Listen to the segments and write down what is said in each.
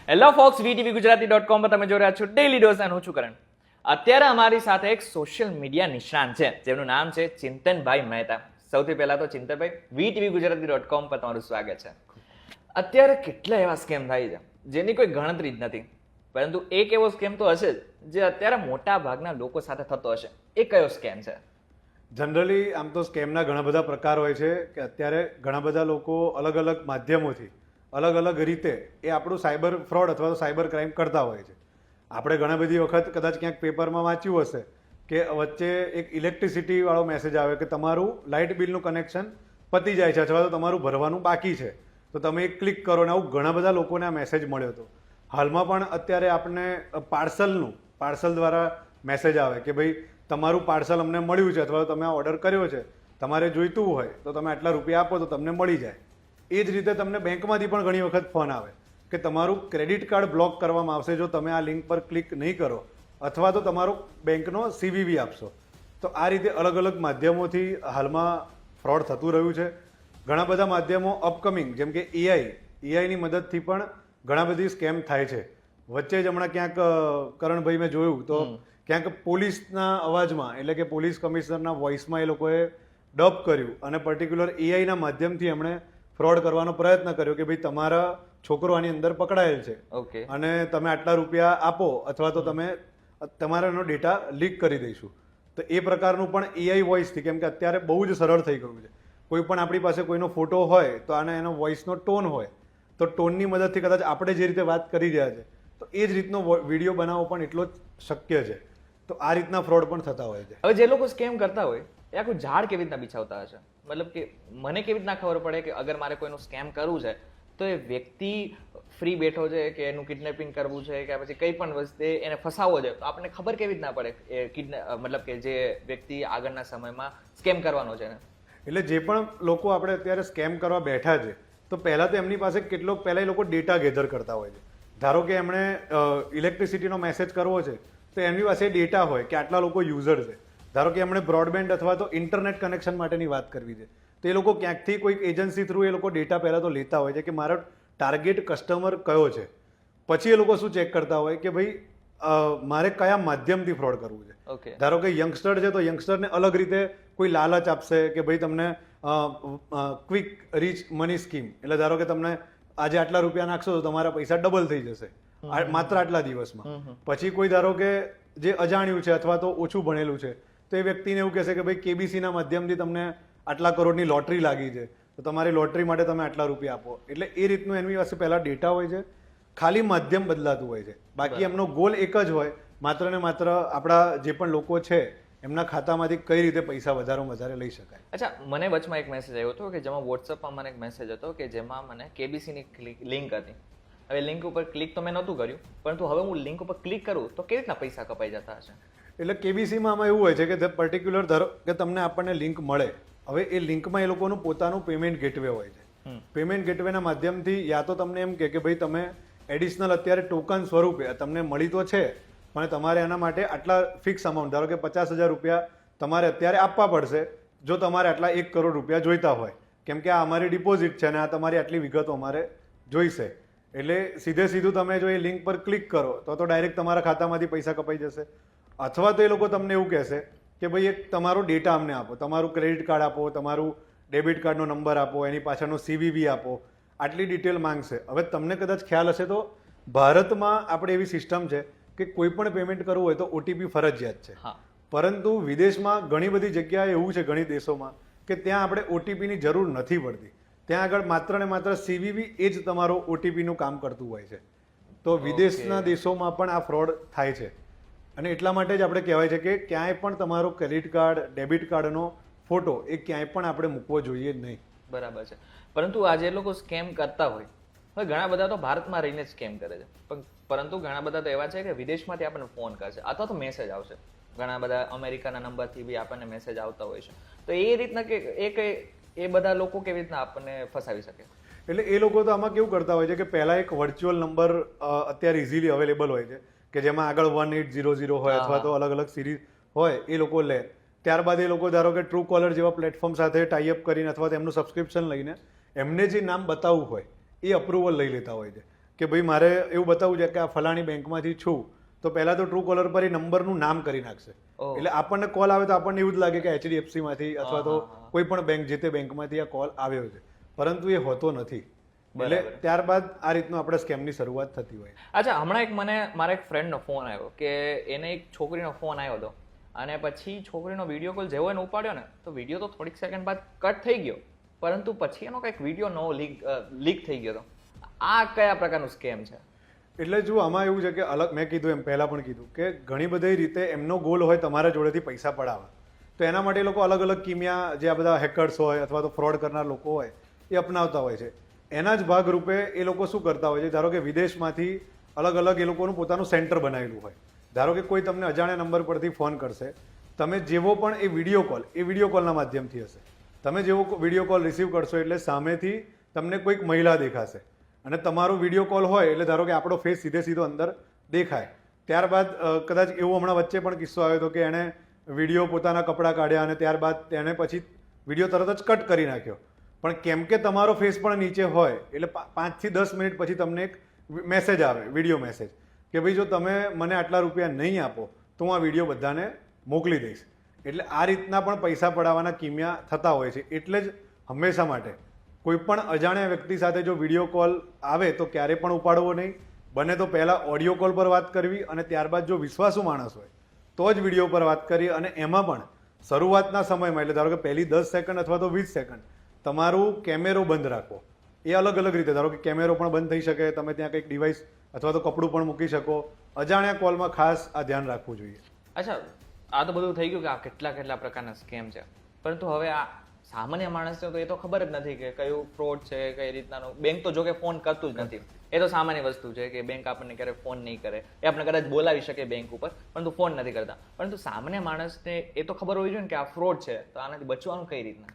Hello focus VTV ગુજરાતી.com પર તમે જોઈ રહ્યા છો ડેલી ડોઝ અને હું છું કરણ. અત્યારે અમારી સાથે એક સોશિયલ મીડિયા નિષ્ણાંત છે જેમનું નામ છે ચિંતનભાઈ મહેતા. સૌથી પહેલા તો ચિંતનભાઈ વીટીવી ગુજરાતી.com પર તમારું સ્વાગત છે. અત્યારે કેટલા એવા સ્કેમ થાય છે જેની કોઈ ગણતરી જ નથી, પરંતુ એક એવો સ્કેમ તો હશે જ જે અત્યારે મોટા ભાગના લોકો સાથે થતો હશે. એ કયો સ્કેમ છે? જનરલી આમ તો સ્કેમના ઘણા બધા પ્રકાર હોય છે કે અત્યારે ઘણા બધા લોકો અલગ અલગ માધ્યમોથી અલગ અલગ રીતે એ આપણું સાયબર ફ્રોડ અથવા તો સાયબર ક્રાઇમ કરતા હોય છે. આપણે ઘણા બધી વખત કદાચ ક્યાંક પેપરમાં વાંચ્યું હશે કે વચ્ચે એક ઇલેક્ટ્રિસિટી વાળો મેસેજ આવે કે તમારું લાઇટ બિલનું કનેક્શન પતી જાય છે અથવા તો તમારું ભરવાનું બાકી છે, તો તમે એક ક્લિક કરો ને આવું ઘણા બધા લોકોને આ મેસેજ મળ્યો હતો. હાલમાં પણ અત્યારે આપણને પાર્સલ દ્વારા મેસેજ આવે કે ભાઈ તમારું પાર્સલ અમને મળ્યું છે અથવા તમે આ ઓર્ડર કર્યો છે, તમારે જોઈતું હોય તો તમે આટલા રૂપિયા આપો તો તમને મળી જાય. એ જ રીતે તમને બેંકમાંથી પણ ઘણી વખત ફોન આવે કે તમારું ક્રેડિટ કાર્ડ બ્લોક કરવામાં આવશે જો તમે આ લિંક પર ક્લિક નહીં કરો અથવા તો તમારો બેંકનો CVV આપશો. તો આ રીતે અલગ અલગ માધ્યમોથી હાલમાં ફ્રોડ થતું રહ્યું છે. ઘણા બધા માધ્યમો અપકમિંગ જેમ કે એઆઈની મદદથી પણ ઘણા બધી સ્કેમ થાય છે. વચ્ચે જ હમણાં ક્યાંક કરણભાઈ મેં જોયું તો ક્યાંક પોલીસના અવાજમાં એટલે કે પોલીસ કમિશનરના વોઇસમાં એ લોકોએ ડબ કર્યું અને પર્ટિક્યુલર એઆઈના માધ્યમથી એમણે ફ્રોડ કરવાનો પ્રયત્ન કર્યો કે ભાઈ તમારા છોકરો આની અંદર પકડાયેલ છે અને તમે આટલા રૂપિયા આપો અથવા તો તમે તમારાનો ડેટા લીક કરી દઈશું. તો એ પ્રકારનું પણ એઆઈ વોઇસથી, કેમ કે અત્યારે બહુ જ સરળ થઈ ગયું છે. કોઈ પણ આપણી પાસે કોઈનો ફોટો હોય તો આને એનો વોઇસનો ટોન હોય તો ટોનની મદદથી કદાચ આપણે જે રીતે વાત કરી રહ્યા છે તો એ જ રીતનો વિડીયો બનાવવો પણ એટલો જ શક્ય છે. તો આ રીતના ફ્રોડ પણ થતા હોય છે. હવે જે લોકો સ્કેમ કરતા હોય એ આખું ઝાડ કેવી રીતના બિછાવતા હશે? મતલબ કે મને કેવી રીતના ખબર પડે કે અગર મારે કોઈનું સ્કેમ કરવું છે તો એ વ્યક્તિ ફ્રી બેઠો છે કે એનું કિડનેપિંગ કરવું છે કે પછી કંઈ પણ વસ્તુ એને ફસાવવો છે, તો આપણને ખબર કેવી રીતના પડે એ મતલબ કે જે વ્યક્તિ આગળના સમયમાં સ્કેમ કરવાનો છે? એટલે જે પણ લોકો આપણે અત્યારે સ્કેમ કરવા બેઠા છે તો પહેલાં તો એમની પાસે પહેલાં એ લોકો ડેટા ગેધર કરતા હોય છે. ધારો કે એમણે ઇલેક્ટ્રિસિટીનો મેસેજ કરવો છે તો એમની પાસે ડેટા હોય કે આટલા લોકો યુઝર છે. ધારો કે એમણે બ્રોડબેન્ડ અથવા તો ઇન્ટરનેટ કનેક્શન માટેની વાત કરવી છે તો એ લોકો ક્યાંકથી કોઈક એજન્સી થ્રુ એ લોકો ડેટા પહેલાં તો લેતા હોય છે કે મારો ટાર્ગેટ કસ્ટમર કયો છે. પછી એ લોકો શું ચેક કરતા હોય કે ભાઈ મારે કયા માધ્યમથી ફ્રોડ કરવું છે. ધારો કે યંગસ્ટર છે તો યંગસ્ટરને અલગ રીતે કોઈ લાલચ આપશે કે ભાઈ તમને ક્વિક રીચ મની સ્કીમ, એટલે ધારો કે તમને આજે આટલા રૂપિયા નાખશો તો તમારા પૈસા ડબલ થઈ જશે માત્ર આટલા દિવસમાં. પછી કોઈ ધારો કે જે અજાણ્યું છે અથવા તો ઓછું ભણેલું છે તો એ વ્યક્તિને એવું કહેશે કે ભાઈ KBCના માધ્યમથી તમને આટલા કરોડની લોટરી લાગી છે તો તમારી લોટરી માટે તમે આટલા રૂપિયા આપો. એટલે એ રીતનું એમની પાસે પહેલાં ડેટા હોય છે, ખાલી માધ્યમ બદલાતું હોય છે. બાકી એમનો ગોલ એક જ હોય, માત્ર ને માત્ર આપણા જે પણ લોકો છે એમના ખાતામાંથી કઈ રીતે પૈસા વધારે લઈ શકાય. અચ્છા, મને વચમાં એક મેસેજ આવ્યો હતો કે જેમાં વોટ્સઅપમાં મને એક મેસેજ હતો કે જેમાં મને KBCની લિંક હતી. હવે લિંક ઉપર ક્લિક તો મેં નહોતું કર્યું, પરંતુ હવે હું લિંક ઉપર ક્લિક કરું તો કેવી રીતના પૈસા કપાઈ જતા હશે? એટલે KBCમાં આમાં એવું હોય છે કે પર્ટિક્યુલર ધારો કે તમને આપણને લિંક મળે, હવે એ લિંકમાં એ લોકોનું પોતાનું પેમેન્ટ ગેટવે હોય છે. પેમેન્ટ ગેટવેના માધ્યમથી યા તો તમને એમ કે ભાઈ તમે એડિશનલ અત્યારે ટોકન સ્વરૂપે તમને મળી તો છે પણ તમારે એના માટે આટલા ફિક્સ અમાઉન્ટ, ધારો કે 50,000 રૂપિયા તમારે અત્યારે આપવા પડશે જો તમારે આટલા 1 કરોડ રૂપિયા જોઈતા હોય, કેમ કે આ અમારી ડિપોઝિટ છે અને આ તમારી આટલી વિગતો અમારે જોઈશે. એટલે સીધું તમે જો એ લિંક પર ક્લિક કરો તો ડાયરેક્ટ તમારા ખાતામાંથી પૈસા કપાઈ જશે. અથવા તો એ લોકો તમને એવું કહેશે કે ભાઈ એક તમારો ડેટા અમને આપો, તમારું ક્રેડિટ કાર્ડ આપો, તમારું ડેબિટ કાર્ડનો નંબર આપો, એની પાછળનો CVV આપો, આટલી ડિટેલ માંગશે. હવે તમને કદાચ ખ્યાલ હશે તો ભારતમાં આપણે એવી સિસ્ટમ છે કે કોઈ પણ પેમેન્ટ કરવું હોય તો OTP ફરજિયાત છે. પરંતુ વિદેશમાં ઘણી બધી જગ્યાએ એવું છે, ઘણી દેશોમાં કે ત્યાં આપણે OTPની જરૂર નથી પડતી. ત્યાં આગળ માત્ર ને માત્ર CVV એ જ તમારો OTPનું કામ કરતું હોય છે. તો વિદેશના દેશોમાં પણ આ ફ્રોડ થાય છે અને એટલા માટે જ આપણે કહેવાય છે કે ક્યાંય પણ તમારો ક્રેડિટ કાર્ડ, ડેબિટ કાર્ડનો ફોટો એ ક્યાંય પણ આપણે મૂકવો જોઈએ નહીં. બરાબર છે. પરંતુ આ જે લોકો સ્કેમ કરતા હોય, હવે ઘણા બધા તો ભારતમાં રહીને જ સ્કેમ કરે છે, પરંતુ ઘણા બધા તો એવા છે કે વિદેશમાંથી આપણને ફોન કરશે અથવા તો મેસેજ આવશે. ઘણા બધા અમેરિકાના નંબરથી બી આપણને મેસેજ આવતા હોય છે. તો એ રીતના કે એ બધા લોકો કેવી રીતના આપણને ફસાવી શકે? એટલે એ લોકો તો આમાં કેવું કરતા હોય છે કે પહેલા એક વર્ચ્યુઅલ નંબર અત્યારે ઇઝીલી અવેલેબલ હોય છે કે જેમાં આગળ 1800 હોય અથવા તો અલગ અલગ સિરીઝ હોય એ લોકો લે. ત્યારબાદ એ લોકો ધારો કે ટ્રુ કોલર જેવા પ્લેટફોર્મ સાથે ટાઈઅપ કરીને અથવા તો એમનું સબસ્ક્રિપ્શન લઈને એમને જે નામ બતાવવું હોય એ અપ્રુવલ લઈ લેતા હોય છે. કે ભાઈ મારે એવું બતાવવું છે કે આ ફલાણી બેંકમાંથી છું, તો પહેલા તો ટ્રુ કોલર પર એ નંબરનું નામ કરી નાખશે. ઓહ. એટલે આપણને કોલ આવે તો આપણને એવું જ લાગે કે HDFC માંથી અથવા તો કોઈ પણ બેંક જે તે બેંકમાંથી આ કોલ આવ્યો છે, પરંતુ એ હોતો નથી. એટલે ત્યારબાદ આ રીતનું આપણે સ્કેમની શરૂઆત થતી હોય. અચ્છા, હમણાં એક મારા એક ફ્રેન્ડનો ફોન આવ્યો કે એને એક છોકરીનો ફોન આવ્યો હતો અને પછી છોકરીનો વિડીયો કોલ જેવો એને ઉપાડ્યો ને તો વિડીયો તો થોડીક સેકન્ડ બાદ કટ થઈ ગયો, પરંતુ પછી એનો કંઈક વિડીયો નવો લીક થઈ ગયો હતો. આ કયા પ્રકારનું સ્કેમ છે? એટલે જો આમાં એવું છે કે અલગ મેં કીધું એમ પહેલા પણ કીધું કે ઘણી બધી રીતે એમનો ગોલ હોય તમારા જોડેથી પૈસા પડાવવા, તો એના માટે એ લોકો અલગ અલગ કિમિયા જે આ બધા હેકર્સ હોય અથવા તો ફ્રોડ કરનાર લોકો હોય એ અપનાવતા હોય છે. એના જ ભાગરૂપે એ લોકો શું કરતા હોય છે, ધારો કે વિદેશમાંથી અલગ અલગ એ લોકોનું પોતાનું સેન્ટર બનાવેલું હોય. ધારો કે કોઈ તમને અજાણ્યા નંબર પરથી ફોન કરશે, તમે જેવો પણ એ વિડીયો કોલના માધ્યમથી હશે, તમે જેવો વિડીયો કોલ રિસીવ કરશો એટલે સામેથી તમને કોઈક મહિલા દેખાશે અને તમારો વિડીયો કોલ હોય એટલે ધારો કે આપણો ફેસ સીધો અંદર દેખાય. ત્યારબાદ કદાચ એવું હમણાં વચ્ચે પણ કિસ્સો આવ્યો હતો કે એણે વિડીયો પોતાના કપડાં કાઢ્યા અને ત્યારબાદ તેણે પછી વિડીયો તરત જ કટ કરી નાખ્યો. પણ કેમ કે તમારો ફેસ પણ નીચે હોય એટલે 5 થી 10 મિનિટ પછી તમને એક મેસેજ આવે, વિડીયો મેસેજ, કે ભાઈ જો તમે મને આટલા રૂપિયા નહીં આપો તો હું આ વિડીયો બધાને મોકલી દઈશ. એટલે આ રીતના પણ પૈસા પડાવવાના કિમિયા થતા હોય છે. એટલે જ હંમેશા માટે કોઈ પણ અજાણ્યા વ્યક્તિ સાથે જો વિડીયો કોલ આવે તો ક્યારે પણ ઉપાડવો નહીં. બને તો પહેલાં ઓડિયો કોલ પર વાત કરવી અને ત્યારબાદ જો વિશ્વાસુ માણસ હોય તો જ વિડીયો પર વાત કરી, અને એમાં પણ શરૂઆતના સમયમાં એટલે ધારો કે પહેલી 10 સેકન્ડ અથવા તો 20 સેકન્ડ તમારું કેમેરો બંધ રાખો. એ અલગ અલગ રીતે, ધારો કે કેમેરો પણ બંધ થઈ શકે, તમે ત્યાં કંઈક ડિવાઇસ અથવા તો કપડું પણ મૂકી શકો. અજાણ્યા કોલમાં ખાસ આ ધ્યાન રાખવું જોઈએ. અચ્છા, આ તો બધું થઈ ગયું કે આ કેટલા પ્રકારના સ્કેમ છે, પરંતુ હવે આ સામાન્ય માણસને તો એ તો ખબર જ નથી કે કયું ફ્રોડ છે, કઈ રીતનાનું. બેંક તો જો કે ફોન કરતું જ નથી, એ તો સામાન્ય વસ્તુ છે કે બેંક આપણને ક્યારેય ફોન નહીં કરે. એ આપણે કદાચ બોલાવી શકે બેંક ઉપર, પરંતુ ફોન નથી કરતા. પરંતુ સામાન્ય માણસને એ તો ખબર હોવી જોઈએ ને કે આ ફ્રોડ છે, તો આનાથી બચવાનું કઈ રીતના?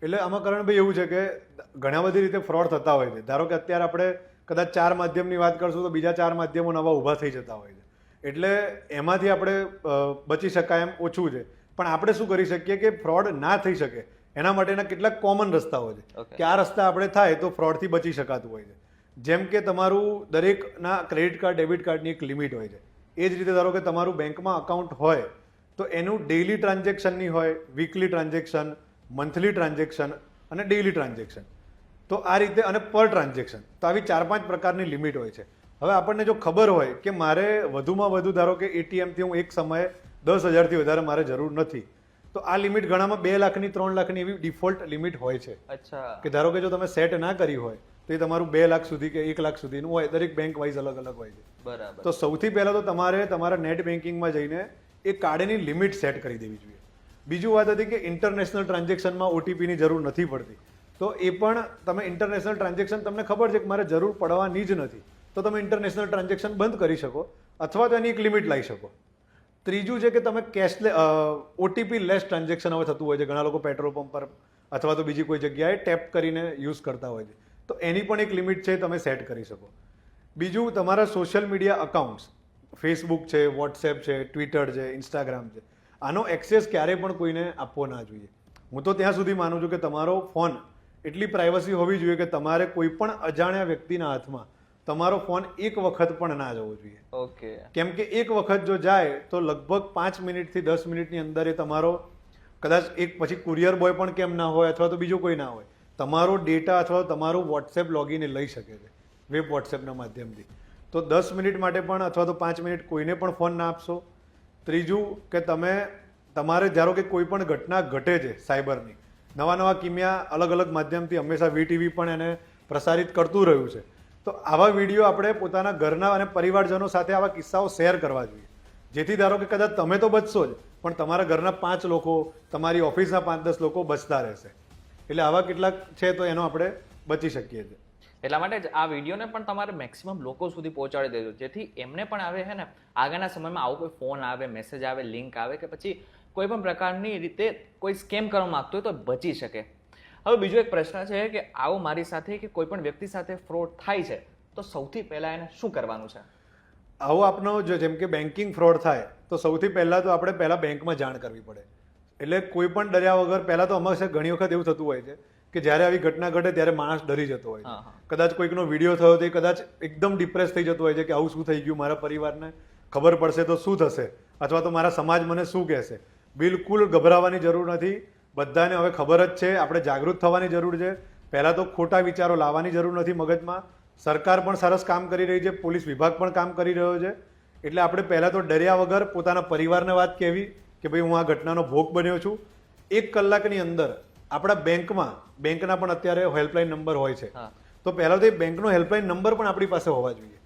એટલે આમાં કરણભાઈ એવું છે કે ઘણા બધી રીતે ફ્રોડ થતા હોય છે. ધારો કે અત્યારે આપણે કદાચ 4 માધ્યમની વાત કરશું તો બીજા 4 માધ્યમો નવા ઊભા થઈ જતા હોય છે. એટલે એમાંથી આપણે બચી શકાય એમ ઓછું છે. પણ આપણે શું કરી શકીએ કે ફ્રોડ ના થઈ શકે એના માટેના કેટલાક કોમન રસ્તાઓ છે કે આ રસ્તા આપણે થાય તો ફ્રોડથી બચી શકાતું હોય છે. જેમ કે તમારું દરેકના ક્રેડિટ કાર્ડ, ડેબિટ કાર્ડની એક લિમિટ હોય છે. એ જ રીતે ધારો કે તમારું બેંકમાં અકાઉન્ટ હોય તો એનું ડેઇલી ટ્રાન્ઝેક્શનની હોય, વીકલી ટ્રાન્ઝેક્શન, મંથલી ટ્રાન્ઝેક્શન અને ડેઇલી ટ્રાન્ઝેક્શન. તો આ રીતે અને પર ટ્રાન્ઝેક્શન, તો આવી 4-5 પ્રકારની લિમિટ હોય છે. હવે આપણને જો ખબર હોય કે મારે વધુમાં વધુ ધારો કે એટીએમથી હું એક સમયે 10,000થી વધારે મારે જરૂર નથી, તો આ લિમિટ ઘણામાં 2 લાખની 3 લાખની એવી ડિફોલ્ટ લિમિટ હોય છે. અચ્છા, કે ધારો કે જો તમે સેટ ના કરી હોય તો એ તમારું 2 લાખ સુધી કે 1 લાખ સુધીનું હોય. દરેક બેંક વાઇઝ અલગ અલગ હોય છે. બરાબર. તો સૌથી પહેલા તો તમારે તમારા નેટ બેન્કિંગમાં જઈને એ કાર્ડની લિમિટ સેટ કરી દેવી જોઈએ. બીજું વાત હતી કે ઇન્ટરનેશનલ ટ્રાન્ઝેક્શનમાં ઓટીપીની જરૂર નથી પડતી. તો એ પણ તમે ઇન્ટરનેશનલ ટ્રાન્ઝેક્શન તમને ખબર છે કે મારે જરૂર પડવાની જ નથી, તો તમે ઇન્ટરનેશનલ ટ્રાન્ઝેક્શન બંધ કરી શકો અથવા તો એની એક લિમિટ લાવી શકો. ત્રીજું છે કે તમે ઓટીપી લેસ ટ્રાન્ઝેક્શન હવે થતું હોય છે. ઘણા લોકો પેટ્રોલ પંપ પર અથવા તો બીજી કોઈ જગ્યાએ ટેપ કરીને યુઝ કરતા હોય છે, તો એની પણ એક લિમિટ છે, તમે સેટ કરી શકો. બીજું, તમારા સોશિયલ મીડિયા અકાઉન્ટ્સ, ફેસબુક છે, વોટ્સએપ છે, ટ્વિટર છે, ઇન્સ્ટાગ્રામ છે, આનો એક્સેસ ક્યારેય પણ કોઈને આપવો ના જોઈએ. હું તો ત્યાં સુધી માનું છું કે તમારો ફોન એટલી પ્રાઇવસી હોવી જોઈએ કે તમારે કોઈ પણ અજાણ્યા વ્યક્તિના હાથમાં તમારો ફોન એક વખત પણ ના જવો જોઈએ. ઓકે. કેમ કે એક વખત જો જાય તો લગભગ 5 મિનિટથી 10 મિનિટની અંદર એ તમારો કદાચ એક પછી કુરિયર બોય પણ કેમ ના હોય અથવા તો બીજું કોઈ ના હોય, તમારો ડેટા અથવા તમારું વોટ્સએપ લોગિન લઈ શકે છે વેબ વોટ્સએપના માધ્યમથી. તો 10 મિનિટ માટે પણ અથવા તો 5 મિનિટ કોઈને પણ ફોન ના આપશો. ત્રીજું કે તમારે ધારો કે કોઈ પણ ઘટના ઘટે છે સાયબરની, નવા કિમિયા અલગ અલગ માધ્યમથી હંમેશા વીટીવી પણ એને પ્રસારિત કરતું રહ્યું છે. તો આવા વિડીયો આપણે પોતાના ઘરના અને પરિવારજનો સાથે આવા કિસ્સાઓ શેર કરવા જોઈએ, જેથી ધારો કે કદાચ તમે તો બચશો જ પણ તમારા ઘરના 5 લોકો, તમારી ઓફિસના 5-10 લોકો બચતા રહેશે. એટલે આવા કેટલાક છે તો એનો આપણે બચી શકીએ છીએ. એટલા માટે જ આ વિડીયોને પણ તમારે મેક્સિમમ લોકો સુધી પહોંચાડી દેજો, જેથી એમને પણ આવે છે ને આગળના સમયમાં આવો કોઈ ફોન આવે, મેસેજ આવે, લિંક આવે કે પછી કોઈ પણ પ્રકારની રીતે કોઈ સ્કેમ કરવા માંગતો હોય તો બચી શકે. હવે બીજો એક પ્રશ્ન છે કે આવું મારી સાથે કે કોઈ પણ વ્યક્તિ સાથે ફ્રોડ થાય છે તો સૌથી પહેલા એને શું કરવાનું છે? આવો આપનો જો જેમ કે બેન્કિંગ ફ્રોડ થાય તો સૌથી પહેલાં તો આપણે બેંકમાં જાણ કરવી પડે. એટલે કોઈ પણ ડર્યા વગર પહેલાં તો અમારે ઘણી વખત એવું થતું હોય છે કે જ્યારે આવી ઘટના ઘટે ત્યારે માણસ ડરી જતો હોય હા, છે. કદાચ કોઈકનો વિડીયો થયો તો એ કદાચ એકદમ ડિપ્રેસ થઈ જતો હોય છે કે આવું શું થઈ ગયું, મારા પરિવારને ખબર પડશે તો શું થશે, અથવા તો મારા સમાજ મને શું કહેશે. બિલકુલ ગભરાવાની જરૂર નથી. બધાને હવે ખબર જ છે, આપણે જાગૃત થવાની જરૂર છે. પહેલાં તો ખોટા વિચારો લાવવાની જરૂર નથી મગજમાં. સરકાર પણ સરસ કામ કરી રહી છે, પોલીસ વિભાગ પણ કામ કરી રહ્યો છે. એટલે આપણે પહેલાં તો ડર્યા વગર પોતાના પરિવારને વાત કહેવી કે ભાઈ હું આ ઘટનાનો ભોગ બન્યો છું. 1 કલાકની અંદર આપણા બેંકના પણ અત્યારે હેલ્પલાઇન નંબર હોય છે. હા. તો પહેલાં તો એ બેંકનો હેલ્પલાઇન નંબર પણ આપણી પાસે હોવા જોઈએ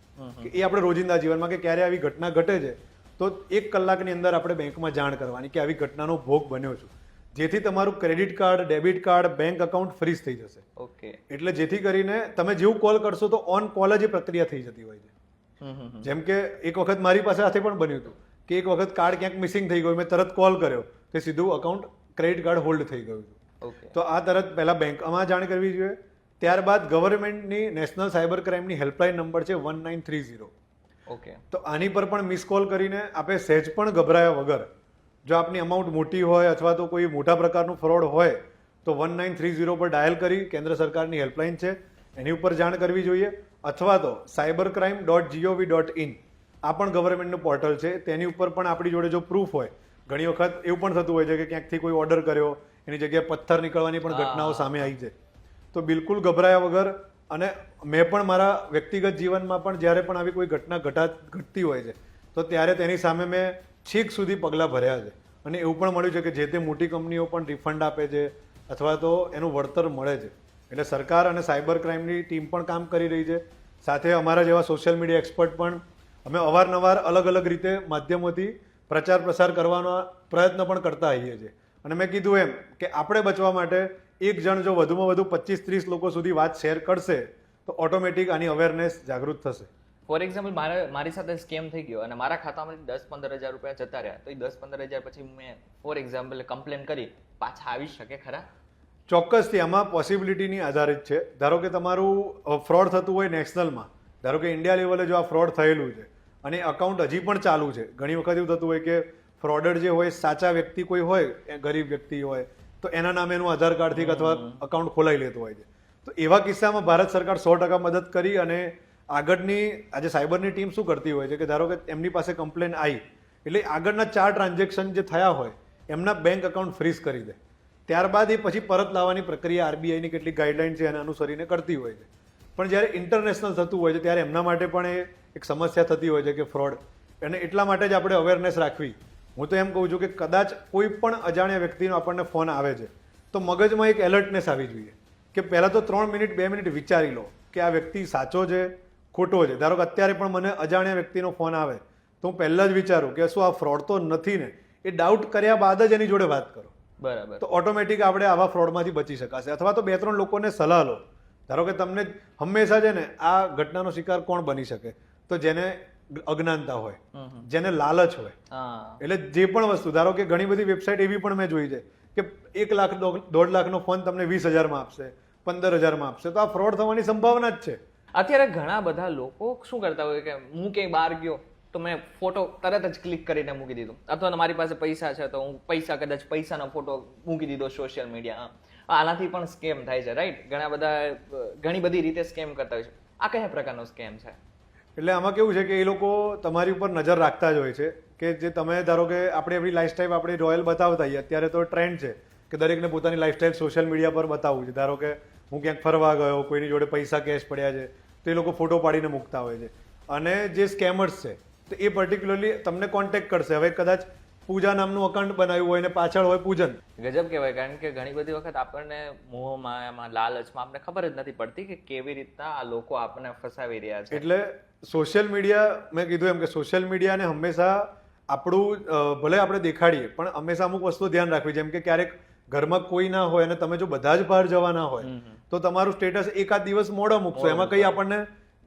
કે એ આપણે રોજિંદા જીવનમાં કે ક્યારે આવી ઘટના ઘટે છે તો 1 કલાકની અંદર આપણે બેંકમાં જાણ કરવાની કે આવી ઘટનાનો ભોગ બન્યો છું, જેથી તમારું credit card, debit card, bank account freeze થઈ જશે. ઓકે. એટલે જેથી કરીને તમે જેવું કોલ કરશો તો ઓન કોલ જ એ પ્રક્રિયા થઈ જતી હોય છે. જેમ કે એક વખત મારી પાસે સાથે પણ બન્યું હતું કે એક વખત કાર્ડ ક્યાંક મિસિંગ થઈ ગયું, મેં તરત કોલ કર્યો કે સીધું અકાઉન્ટ ક્રેડિટ કાર્ડ હોલ્ડ થઈ ગયું હતું. ઓકે. તો આ તરત પહેલાં બેંકમાં જાણ કરવી જોઈએ. ત્યારબાદ ગવર્મેન્ટની નેશનલ સાયબર ક્રાઇમની હેલ્પલાઇન નંબર છે 1930. ઓકે. તો આની પર પણ મિસ કોલ કરીને આપણે સહેજ પણ ગભરાયા વગર, જો આપની અમાઉન્ટ મોટી હોય અથવા તો કોઈ મોટા પ્રકારનું ફ્રોડ હોય તો 1930 પર ડાયલ કરી, કેન્દ્ર સરકારની હેલ્પલાઇન છે એની ઉપર જાણ કરવી જોઈએ. અથવા તો cybercrime.gov.in આ પણ ગવર્મેન્ટનું પોર્ટલ છે, તેની ઉપર પણ આપણી જોડે જો પ્રૂફ હોય. ઘણી વખત એવું પણ થતું હોય છે કે ક્યાંકથી કોઈ ઓર્ડર કર્યો એની જગ્યાએ પથ્થર નીકળવાની પણ ઘટનાઓ સામે આવી છે. તો બિલકુલ ગભરાયા વગર, અને મેં પણ મારા વ્યક્તિગત જીવનમાં પણ જ્યારે પણ આવી કોઈ ઘટના ઘટતી હોય છે તો ત્યારે તેની સામે મેં છેક સુધી પગલાં ભર્યા છે. અને એવું પણ મળ્યું છે કે જે તે મોટી કંપનીઓ પણ રિફંડ આપે છે અથવા તો એનું વળતર મળે છે. એટલે સરકાર અને સાયબર ક્રાઇમની ટીમ પણ કામ કરી રહી છે. સાથે અમારા જેવા સોશિયલ મીડિયા એક્સપર્ટ પણ અમે અવારનવાર અલગ અલગ રીતે માધ્યમોથી પ્રચાર પ્રસાર કરવાનો પ્રયત્ન પણ કરતા આવીએ છીએ. અને મેં કીધું એમ કે આપણે બચવા માટે એક જણ જો વધુમાં વધુ 25-30 લોકો સુધી વાત શેર કરશે તો ઓટોમેટિક આની અવેરનેસ જાગૃત થશે. ફોર એક્ઝામ્પલ મારી સાથે સ્કેમ થઈ ગયો અને મારા ખાતામાંથી 10-15 હજાર રૂપિયા જતા રહ્યા, તો એ 10-15 હજાર પછી મેં ફોર એક્ઝામ્પલ કમ્પ્લેન કરી, પાછા આવી શકે ખરા? ચોક્કસથી આમાં પોસિબિલિટીની આધારિત છે. ધારો કે તમારું ફ્રોડ થતું હોય નેશનલમાં, ધારો કે ઇન્ડિયા લેવલે જો આ ફ્રોડ થયેલું છે અને અકાઉન્ટ હજી પણ ચાલુ છે. ઘણી વખત એવું થતું હોય કે ફ્રોડર જે હોય સાચા વ્યક્તિ કોઈ હોય, ગરીબ વ્યક્તિ હોય તો એના નામે એનું આધાર કાર્ડથી અથવા અકાઉન્ટ ખોલાઈ લેતું હોય છે. તો એવા કિસ્સામાં ભારત સરકાર 100% મદદ કરી અને આગળની આજે સાયબરની ટીમ શું કરતી હોય છે કે ધારો કે એમની પાસે કમ્પ્લેન આવી એટલે આગળના 4 ટ્રાન્ઝેક્શન જે થયા હોય એમના બેંક એકાઉન્ટ ફ્રીઝ કરી દે. ત્યારબાદ એ પછી પરત લાવવાની પ્રક્રિયા આરબીઆઈની કેટલીક ગાઈડલાઇન છે એને અનુસરીને કરતી હોય છે. પણ જ્યારે ઇન્ટરનેશનલ થતું હોય છે ત્યારે એમના માટે પણ એ એક સમસ્યા થતી હોય છે કે ફ્રોડ, અને એટલા માટે જ આપણે અવેરનેસ રાખવી. હું તો એમ કહું છું કે કદાચ કોઈ પણ અજાણ્યા વ્યક્તિનો આપણને ફોન આવે છે તો મગજમાં એક એલર્ટનેસ આવી જોઈએ કે પહેલાં તો 3 મિનિટ 2 મિનિટ વિચારી લો કે આ વ્યક્તિ સાચો છે ખોટો છે. ધારો કે અત્યારે પણ મને અજાણ્યા વ્યક્તિનો ફોન આવે તો હું પહેલાં જ વિચારું કે શું આ ફ્રોડ તો નથી ને, એ ડાઉટ કર્યા બાદ જ એની જોડે વાત કરો. બરાબર. તો ઓટોમેટિક આપણે આવા ફ્રોડમાંથી બચી શકાશે. અથવા તો 2-3 લોકોને સલાહ લો. ધારો કે તમને હંમેશા છે ને આ ઘટનાનો શિકાર કોણ બની શકે, તો જેને અજ્ઞાનતા હોય, જેને લાલચ હોય. એટલે જે પણ વસ્તુ, ધારો કે ઘણી બધી વેબસાઇટ એવી પણ મેં જોઈ છે કે 1 લાખ 1.5 લાખનો ફોન તમને 20,000માં આપશે, 15,000માં આપશે. તો આ ફ્રોડ થવાની સંભાવના જ છે. અત્યારે ઘણા બધા લોકો શું કરતા હોય કે હું ક્યાંય બહાર ગયો તો મેં ફોટો તરત જ ક્લિક કરીને મૂકી દીધો, અથવા તો મારી પાસે પૈસા છે તો હું પૈસાનો ફોટો મૂકી દીધો સોશિયલ મીડિયા. આનાથી પણ સ્કેમ થાય છે, રાઈટ? ઘણી બધી રીતે સ્કેમ કરતા હોય છે. આ કયા પ્રકારનો સ્કેમ છે? એટલે આમાં કેવું છે કે એ લોકો તમારી ઉપર નજર રાખતા જ હોય છે કે જે તમે ધારો કે આપણે આપણી લાઈફસ્ટાઈલ આપણે રોયલ બતાવતા હોઈએ. અત્યારે તો ટ્રેન્ડ છે કે દરેકને પોતાની લાઈફસ્ટાઈલ સોશિયલ મીડિયા પર બતાવવું છે. ધારો કે હું ક્યાંક ફરવા ગયો, કોઈની જોડે પૈસા કેશ પડ્યા છે તો એ લોકો ફોટો પાડીને મૂકતા હોય છે. અને જે સ્કેમર્સ છે તો એ પર્ટિક્યુલરલી તમને કોન્ટેક્ટ કરશે. હવે કદાચ પૂજા નામનું અકાઉન્ટ બનાવ્યું હોય ને પાછળ હોય પૂજન. ગજબ કહેવાય, કારણ કે ઘણી બધી વખત આપણને મોહમાં, એમાં લાલચમાં આપણે ખબર જ નથી પડતી કે કેવી રીતના આ લોકો આપણને ફસાવી રહ્યા છે. એટલે સોશિયલ મીડિયા, મેં કીધું એમ કે સોશિયલ મીડિયાને હંમેશા આપણું ભલે આપણે દેખાડીએ પણ હંમેશા અમુક વસ્તુ ધ્યાન રાખવી. જેમ કે ક્યારેક ઘરમાં કોઈ ના હોય અને તમે જો બધા જ બહાર જવાના હોય તો તમારું સ્ટેટસ એકાદ દિવસ મોડો મૂકશો, એમાં કંઈ આપણને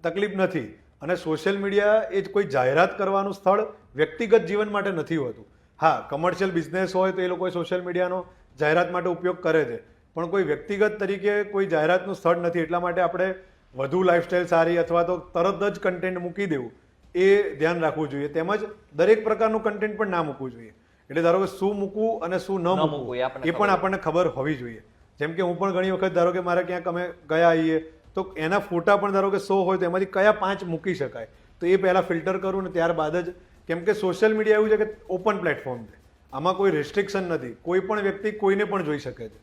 તકલીફ નથી. અને સોશિયલ મીડિયા એ જ કોઈ જાહેરાત કરવાનું સ્થળ વ્યક્તિગત જીવન માટે નથી હોતું. હા, કમર્શિયલ બિઝનેસ હોય તો એ લોકો સોશિયલ મીડિયાનો જાહેરાત માટે ઉપયોગ કરે છે, પણ કોઈ વ્યક્તિગત તરીકે કોઈ જાહેરાતનું સ્થળ નથી. એટલા માટે આપણે વધુ લાઈફસ્ટાઈલ સારી અથવા તો તરત જ કન્ટેન્ટ મૂકી દેવું એ ધ્યાન રાખવું જોઈએ. તેમજ દરેક પ્રકારનું કન્ટેન્ટ પણ ના મૂકવું જોઈએ. એટલે ધારો કે શું મૂકવું અને શું ન મૂકવું એ પણ આપણને ખબર હોવી જોઈએ. જેમ કે હું પણ ઘણી વખત ધારો કે મારે ક્યાંક અમે ગયા આવીએ તો એના ફોટા પણ ધારો કે 100 હોય તો એમાંથી કયા 5 મૂકી શકાય, તો એ પહેલાં ફિલ્ટર કરું ને ત્યારબાદ જ, કેમ કે સોશિયલ મીડિયા એવું છે કે ઓપન પ્લેટફોર્મ છે, આમાં કોઈ રિસ્ટ્રિક્શન નથી, કોઈ પણ વ્યક્તિ કોઈને પણ જોઈ શકે છે.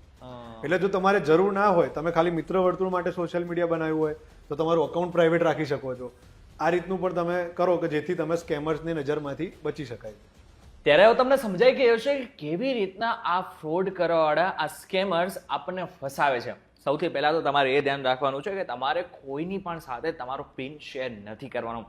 એટલે જો તમારે જરૂર ના હોય, તમે ખાલી મિત્ર વર્તુળ માટે સોશિયલ મીડિયા બનાવ્યું હોય તો તમારું અકાઉન્ટ પ્રાઇવેટ રાખી શકો છો. આ રીતનું પણ તમે કરો કે જેથી તમે સ્કેમર્સની નજરમાંથી બચી શકાય. ત્યારે હવે તમને સમજાઈ ગયું હશે કે કેવી રીતના આ ફ્રોડ કરવાવાળા આ સ્કેમર્સ આપણને ફસાવે છે. સૌથી પહેલા તો તમારે એ ધ્યાન રાખવાનું છે કે તમારે કોઈની પણ સાથે તમારો પિન શેર નથી કરવાનો.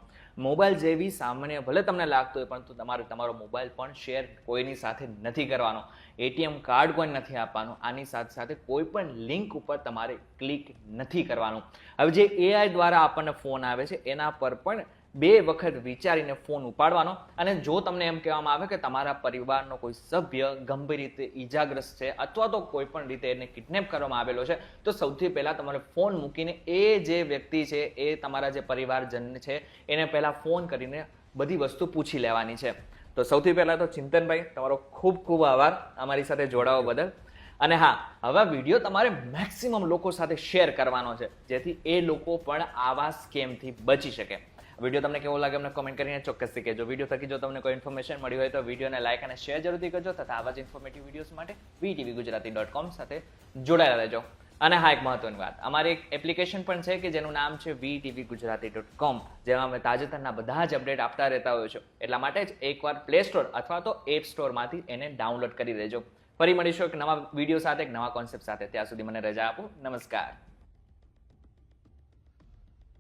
મોબાઈલ જેવી સામાન્ય ભલે તમને લાગતું હોય પરંતુ તમારે તમારો મોબાઈલ પણ શેર કોઈની સાથે નથી કરવાનો. એટીએમ કાર્ડ કોઈ નથી આપવાનું. આની સાથે સાથે કોઈ પણ લિંક ઉપર તમારે ક્લિક નથી કરવાનું. હવે જે એઆઈ દ્વારા આપણને ફોન આવે છે એના પર પણ 2 વખત વિચારીને ફોન ઉપાડવાનો. અને જો તમને એમ કહેવામાં આવે કે તમારા પરિવારનો કોઈ સભ્ય ગંભીર રીતે ઈજાગ્રસ્ત છે અથવા તો કોઈ પણ રીતે એને કિડનેપ કરવામાં આવેલો છે તો સૌથી પહેલા તમારે ફોન મૂકીને એ જે વ્યક્તિ છે એ તમારા જે પરિવારજન છે એને પહેલા ફોન કરીને બધી વસ્તુ પૂછી લેવાની છે. તો સૌથી પહેલા તો ચિંતનભાઈ તમારો ખૂબ ખૂબ આભાર અમારી સાથે જોડાવા બદલ. અને હા, હવે વિડીયો તમારે મેક્સિમમ લોકો સાથે શેર કરવાનો છે જેથી એ લોકો પણ આવા સ્કેમથી બચી શકે. વિડીયો તમને કેવો લાગે અમને કોમેન્ટ કરીને ચોક્કસથી કહેજો. વિડીયો થકી જો તમને કોઈ ઇન્ફોર્મેશન મળી હોય તો વિડીયોને લાઈક અને શેર જરૂરથી કરજો તથા આવા જ ઇન્ફોર્મેટિવ વિડીયોઝ માટે VTVGujarati.com સાથે જોડાયેલા રહેજો. અને હા, એક મહત્વની વાત, અમારી એક એપ્લિકેશન પણ છે કે જેનું નામ છે VTVGujarati.com, જેમાં અમે તાજેતરના બધા જ અપડેટ આપતા રહેતા હોય છે. એટલા માટે જ એકવાર પ્લે સ્ટોર અથવા તો એપ સ્ટોરમાંથી એને ડાઉનલોડ કરી લેજો. ફરી મળીશું એક નવા વિડીયો સાથે, એક નવા કોન્સેપ્ટ સાથે. ત્યાં સુધી મને રજા આપો. નમસ્કાર.